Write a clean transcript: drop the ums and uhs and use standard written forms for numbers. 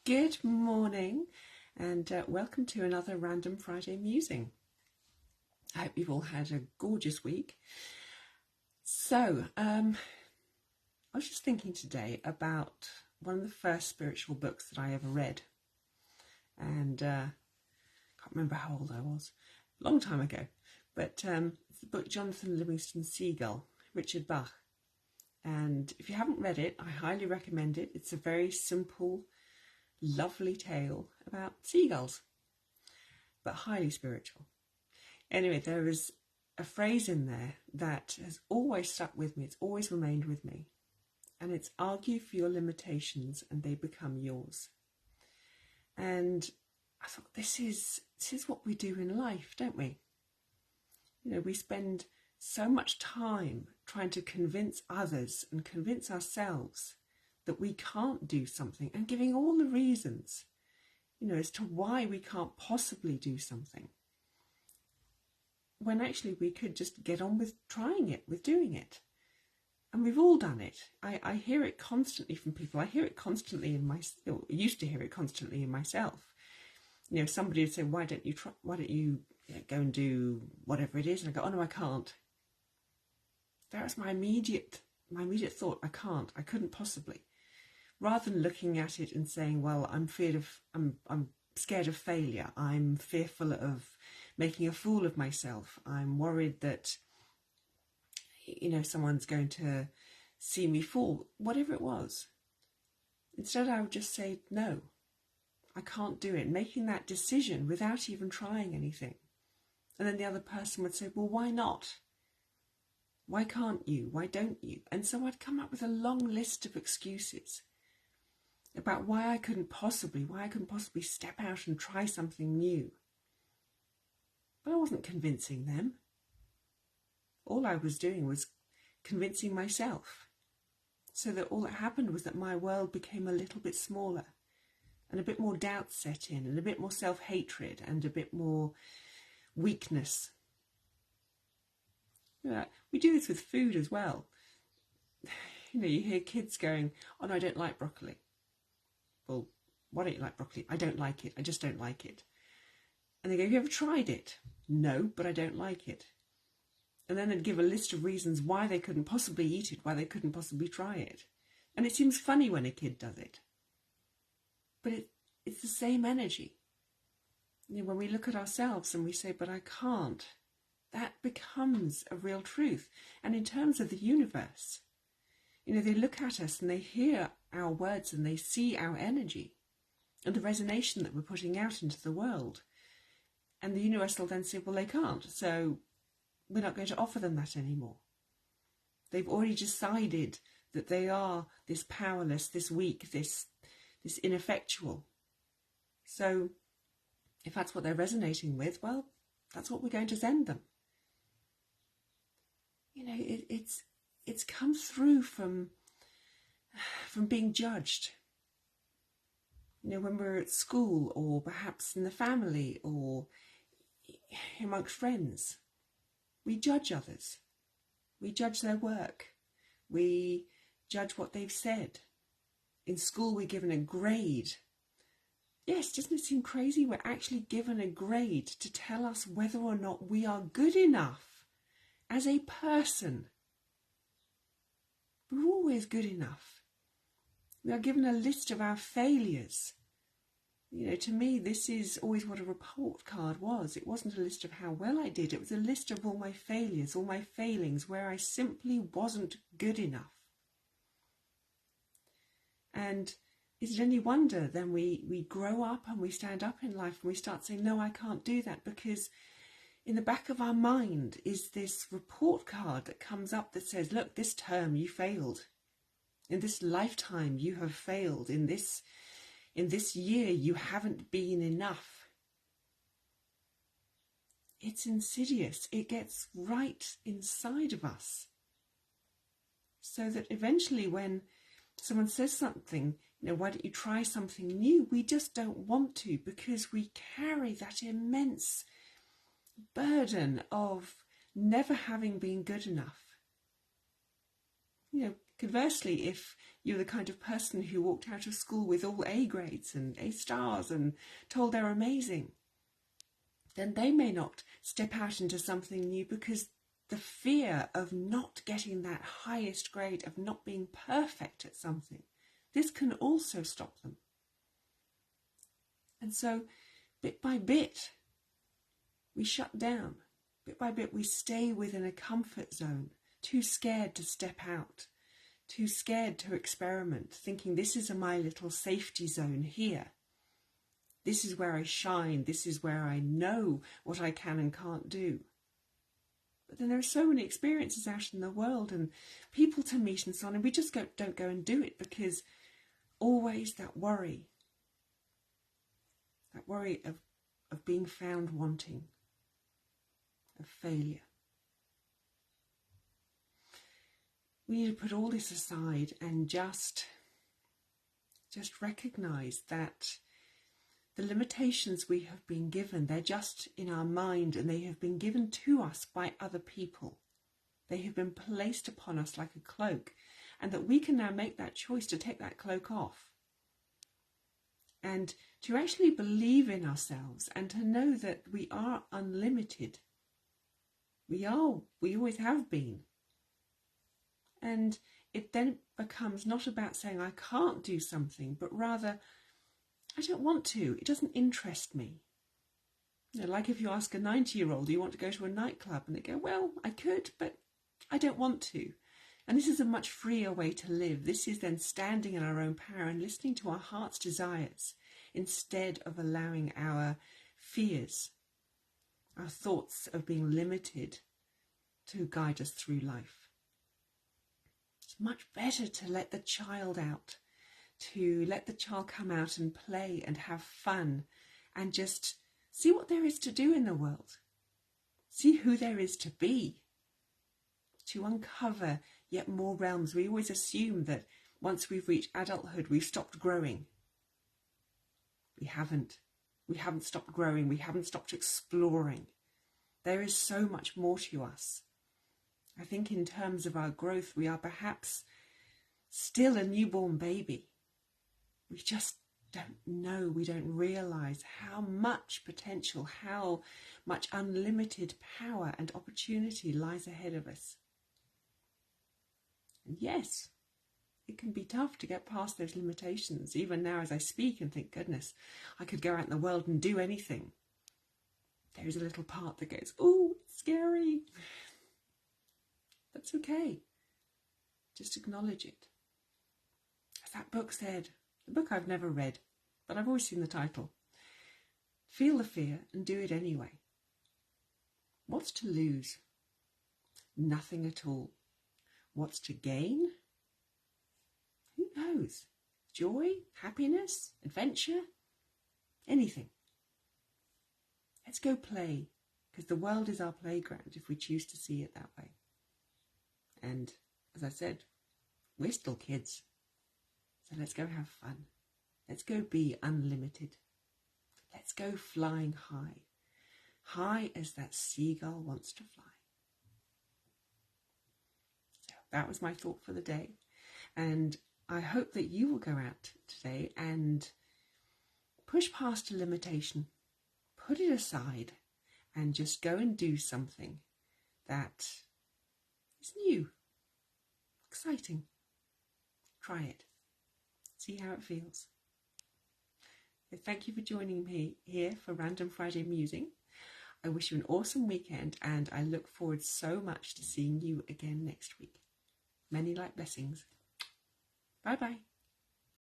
Good morning and welcome to another Random Friday Musing. I hope you've all had a gorgeous week. So, I was just thinking today about one of the first spiritual books that I ever read. And I can't remember how old I was, a long time ago. But it's the book Jonathan Livingston Seagull, Richard Bach. And if you haven't read it, I highly recommend it. It's a very simple, lovely tale about seagulls, but highly spiritual. Anyway, there is a phrase in there that has always stuck with me. It's always remained with me. And it's argue for your limitations and they become yours. And I thought, this is what we do in life, don't we? You know, we spend so much time trying to convince others and convince ourselves that we can't do something and giving all the reasons, you know, as to why we can't possibly do something. When actually we could just get on with trying it, with doing it. And we've all done it. I hear it constantly from people. I hear it constantly in used to hear it constantly in myself. You know, somebody would say, why don't you go and do whatever it is? And I go, oh no, I can't. That was my immediate thought. I couldn't possibly. Rather than looking at it and saying, well, I'm scared of failure. I'm fearful of making a fool of myself. I'm worried that, you know, someone's going to see me fall, whatever it was. Instead, I would just say, no, I can't do it. Making that decision without even trying anything. And then the other person would say, well, why not? Why can't you? Why don't you? And so I'd come up with a long list of excuses about why I couldn't possibly step out and try something new. But I wasn't convincing them. All I was doing was convincing myself. So that all that happened was that my world became a little bit smaller and a bit more doubt set in and a bit more self-hatred and a bit more weakness. You know, we do this with food as well. You know, you hear kids going, oh no, I don't like broccoli. Well, why don't you like broccoli? I don't like it. I just don't like it. And they go, have you ever tried it? No, but I don't like it. And then they'd give a list of reasons why they couldn't possibly eat it, why they couldn't possibly try it. And it seems funny when a kid does it. But it's the same energy. You know, when we look at ourselves and we say, but I can't, that becomes a real truth. And in terms of the universe, you know, they look at us and they hear our words and they see our energy and the resonance that we're putting out into the world. And the universe will then say, well, they can't, so we're not going to offer them that anymore. They've already decided that they are this powerless, this weak, this ineffectual. So if that's what they're resonating with, well, that's what we're going to send them. You know, it's come through from being judged. You know, when we're at school or perhaps in the family or amongst friends, we judge others. We judge their work. We judge what they've said. In school, we're given a grade. Yes, doesn't it seem crazy? We're actually given a grade to tell us whether or not we are good enough as a person. We're always good enough. We are given a list of our failures. You know, to me, this is always what a report card was. It wasn't a list of how well I did. It was a list of all my failures, all my failings, where I simply wasn't good enough. And is it any wonder then we grow up and we stand up in life and we start saying, no, I can't do that, because in the back of our mind is this report card that comes up that says, look, this term you failed. In this lifetime you have failed. In this year you haven't been enough. It's insidious. It gets right inside of us. So that eventually when someone says something, you know, why don't you try something new? We just don't want to, because we carry that immense burden of never having been good enough. You know, Conversely, if you're the kind of person who walked out of school with all A grades and A stars and told they're amazing, then they may not step out into something new because the fear of not getting that highest grade, of not being perfect at something, this can also stop them. And so, bit by bit, we shut down. Bit by bit, we stay within a comfort zone, too scared to step out, too scared to experiment, thinking this is my little safety zone here. This is where I shine. This is where I know what I can and can't do. But then there are so many experiences out in the world and people to meet and so on, and we just don't go and do it because always that worry of being found wanting, of failure. We need to put all this aside and just recognise that the limitations we have been given, they're just in our mind and they have been given to us by other people. They have been placed upon us like a cloak, and that we can now make that choice to take that cloak off and to actually believe in ourselves and to know that we are unlimited. We always have been. And it then becomes not about saying I can't do something, but rather I don't want to. It doesn't interest me. You know, like if you ask a 90-year-old, do you want to go to a nightclub? And they go, well, I could, but I don't want to. And this is a much freer way to live. This is then standing in our own power and listening to our heart's desires instead of allowing our fears, our thoughts of being limited to guide us through life. It's much better to let the child out, to let the child come out and play and have fun and just see what there is to do in the world. See who there is to be. To uncover yet more realms. We always assume that once we've reached adulthood, we've stopped growing. We haven't. We haven't stopped growing. We haven't stopped exploring. There is so much more to us. I think in terms of our growth, we are perhaps still a newborn baby. We just don't know, we don't realise how much potential, how much unlimited power and opportunity lies ahead of us. And yes, it can be tough to get past those limitations, even now as I speak and think, goodness, I could go out in the world and do anything. There's a little part that goes, oh, it's scary. That's okay. Just acknowledge it. As that book said, the book I've never read, but I've always seen the title. Feel the fear and do it anyway. What's to lose? Nothing at all. What's to gain? Who knows? Joy, happiness, adventure, anything. Let's go play, because the world is our playground if we choose to see it that way. And as I said, we're still kids. So let's go have fun. Let's go be unlimited. Let's go flying high. High as that seagull wants to fly. So that was my thought for the day. And I hope that you will go out today and push past a limitation. Put it aside and just go and do something that is new, exciting. Try it. See how it feels. So thank you for joining me here for Random Friday Musing. I wish you an awesome weekend and I look forward so much to seeing you again next week. Many light blessings. Bye bye.